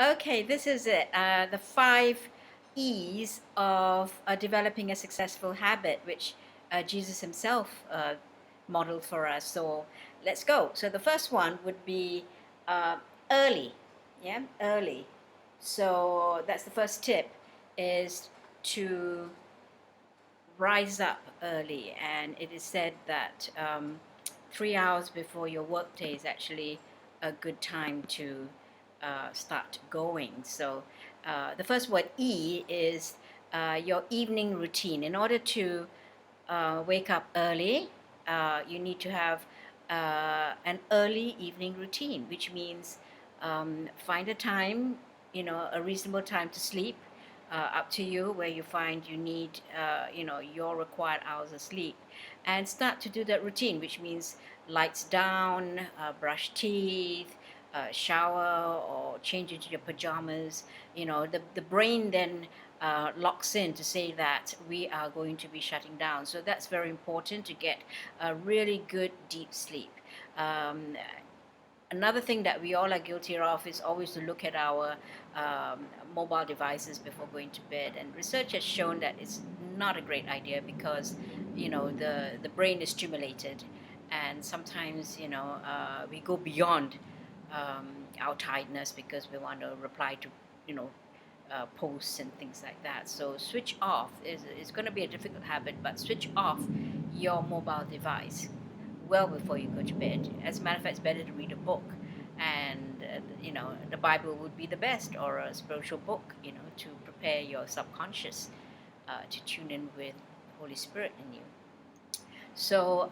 Okay, this is it. The 5 E's of developing a successful habit, which Jesus himself modeled for us. So let's go. So the first one would be uh, early. Yeah, early. So that's the first tip, is to rise up early. And it is said that 3 hours before your workday is actually a good time to start going. So the first word E is your evening routine. In order to wake up early, you need to have an early evening routine, which means find a time, a reasonable time to sleep. Up to you, where you find you need, your required hours of sleep, and start to do that routine, which means lights down, brush teeth, shower, or change into your pajamas. The brain then locks in to say that we are going to be shutting down. So that's very important, to get a really good deep sleep. Um, Another thing that we all are guilty of is always to look at our um, mobile devices before going to bed. And research has shown that it's not a great idea, because the brain is stimulated, and sometimes we go beyond our tiredness because we want to reply to you know posts and things like that. So switch off is going to be a difficult habit, but switch off your mobile device well before you go to bed. As a matter of fact, it's better to read a book, and the Bible would be the best, or a spiritual book, to prepare your subconscious to tune in with the Holy Spirit in you. So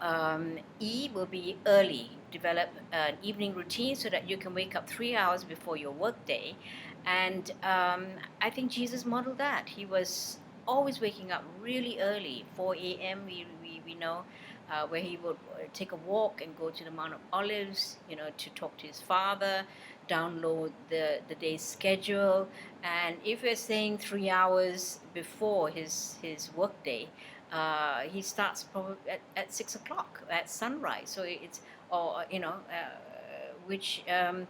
E will be early. Develop an evening routine so that you can wake up 3 hours before your workday. And I think Jesus modeled that. He was always waking up really early, 4 a.m. We know, where he would take a walk and go to the Mount of Olives, to talk to his Father, download the day's schedule. And if we're saying 3 hours before his workday, he starts probably at 6 o'clock at sunrise. So it's, or which I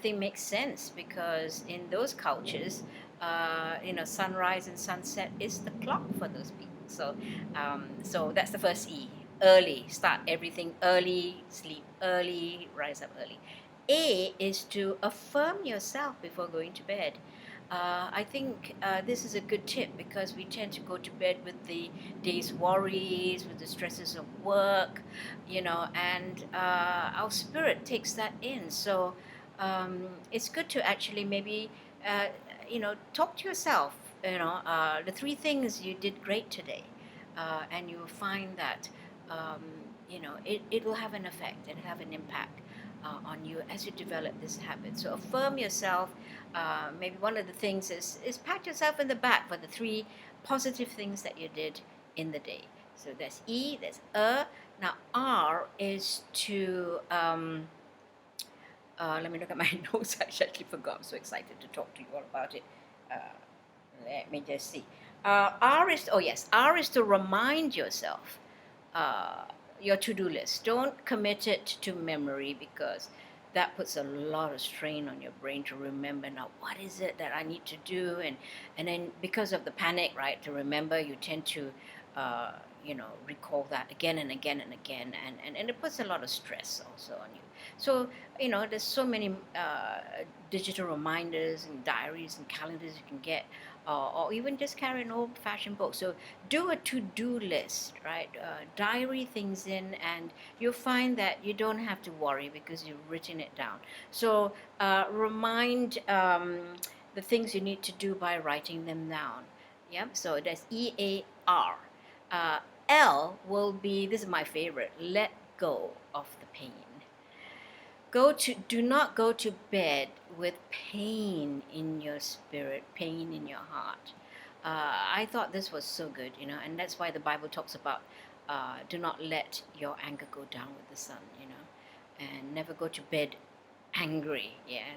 think makes sense, because in those cultures, sunrise and sunset is the clock for those people. So that's the first E. Early, start everything early, sleep early, rise up early. A is to affirm yourself before going to bed. I think this is a good tip, because we tend to go to bed with the day's worries, with the stresses of work, and our spirit takes that in. So it's good to actually maybe, talk to yourself, the 3 things you did great today. And you will find that, um, it will have an effect and have an impact on you as you develop this habit. So affirm yourself. Maybe one of the things is pat yourself in the back for the 3 positive things that you did in the day. So that's E, that's Now R is to, let me look at my notes. I actually forgot. I'm so excited to talk to you all about it. Uh, Let me just see. R is to remind yourself uh, your to-do list. Don't commit it to memory, because that puts a lot of strain on your brain to remember. Now, what is it that I need to do? And then, because of the panic, right, to remember, you tend to uh, recall that again and again and again, and it puts a lot of stress also on you. So there's so many digital reminders and diaries and calendars you can get, or even just carry an old-fashioned book. So do a to-do list, right? Diary things in, and you'll find that you don't have to worry, because you've written it down. So remind the things you need to do by writing them down. Yep. So that's E.A.R. Uh, L will be, this is my favorite, let go of the pain. Do not go to bed with pain in your spirit, pain in your heart. I thought this was so good, and that's why the Bible talks about do not let your anger go down with the sun, and never go to bed angry. Yeah.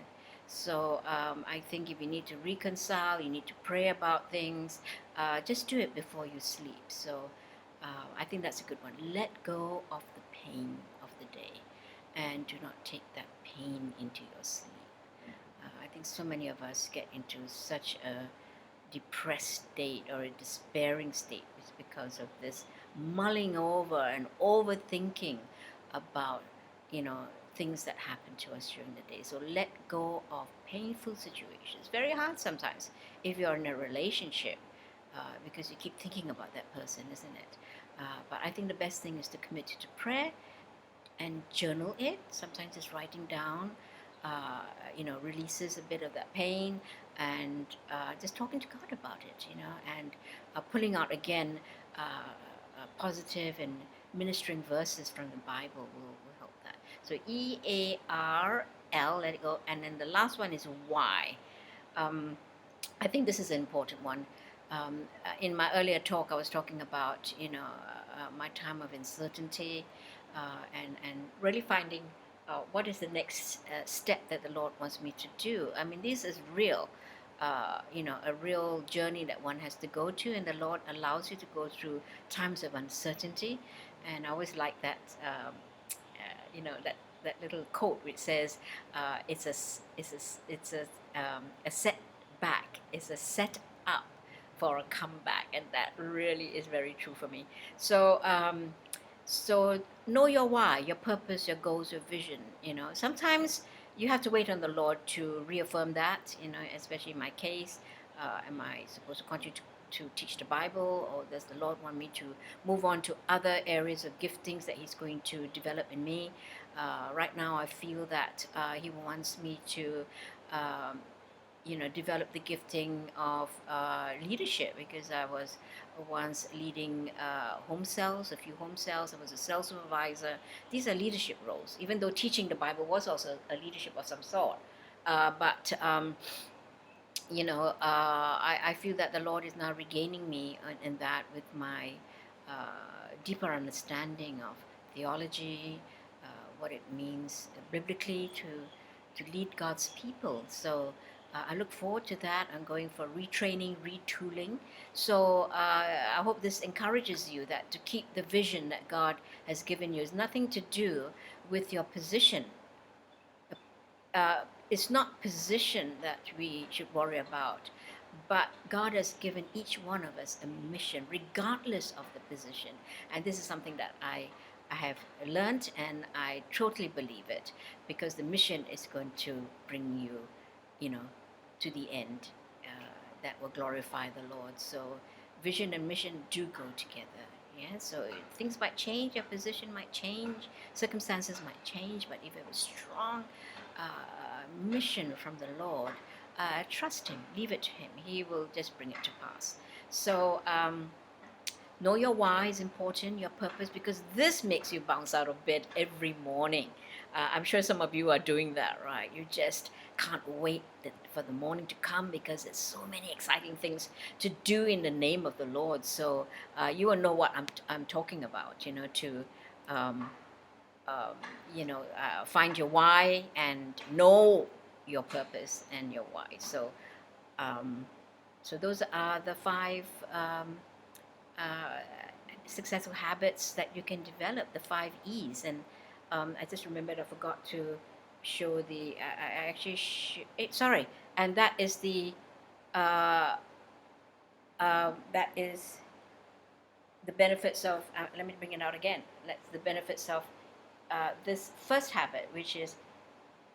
So I think if you need to reconcile, you need to pray about things, just do it before you sleep. So I think that's a good one. Let go of the pain of the day, and do not take that pain into your sleep. I think think so many of us get into such a depressed state or a despairing state is because of this mulling over and overthinking about, you know, things that happen to us during the day. So let go of painful situations. Very hard sometimes if you're in a relationship, because you keep thinking about that person, isn't it? But I think the best thing is to commit to prayer and journal it. Sometimes it's writing down, releases a bit of that pain, and just talking to God about it, and pulling out again positive and ministering verses from the Bible will help that. So E.A.R.L., let it go. And then the last one is Y. I think this is an important one. In my earlier talk, I was talking about, my time of uncertainty, and really finding what is the next step that the Lord wants me to do. I mean, this is real, a real journey that one has to go to, and the Lord allows you to go through times of uncertainty. And I always like that, that little quote which says, a setback is a set up for a comeback, and that really is very true for me. So know your why, your purpose, your goals, your vision. Sometimes you have to wait on the Lord to reaffirm that. Especially in my case, am I supposed to continue to teach the Bible, or does the Lord want me to move on to other areas of giftings that He's going to develop in me? Right now, I feel that He wants me to develop the gifting of leadership, because I was once leading home cells, a few home cells. I was a cell supervisor. These are leadership roles, even though teaching the Bible was also a leadership of some sort. I feel that the Lord is now regaining me in that, with my deeper understanding of theology, what it means biblically to lead God's people. So I look forward to that. I'm going for retraining, retooling. So I hope this encourages you, that to keep the vision that God has given you is nothing to do with your position. It's not position that we should worry about, but God has given each one of us a mission, regardless of the position. And this is something that I have learned, and I totally believe it, because the mission is going to bring you, to the end, that will glorify the Lord. So vision and mission do go together. Yeah, so things might change, your position might change, circumstances might change, but if you have a strong mission from the Lord, trust Him, leave it to Him. He will just bring it to pass. So know your why is important, your purpose, because this makes you bounce out of bed every morning. I'm sure some of you are doing that, right? You just can't wait for the morning to come, because there's so many exciting things to do in the name of the Lord. So you will know what I'm talking about, to find your why and know your purpose and your why. So those are the 5 successful habits that you can develop, the 5 E's. And I just remembered, I forgot to show the, I actually, sorry, and that is the, that is the benefits of, let me bring it out again, that's the benefits of this first habit, which is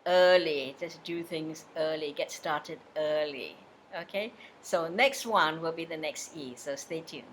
early. Just do things early, get started early. Okay, so next one will be the next E, so stay tuned.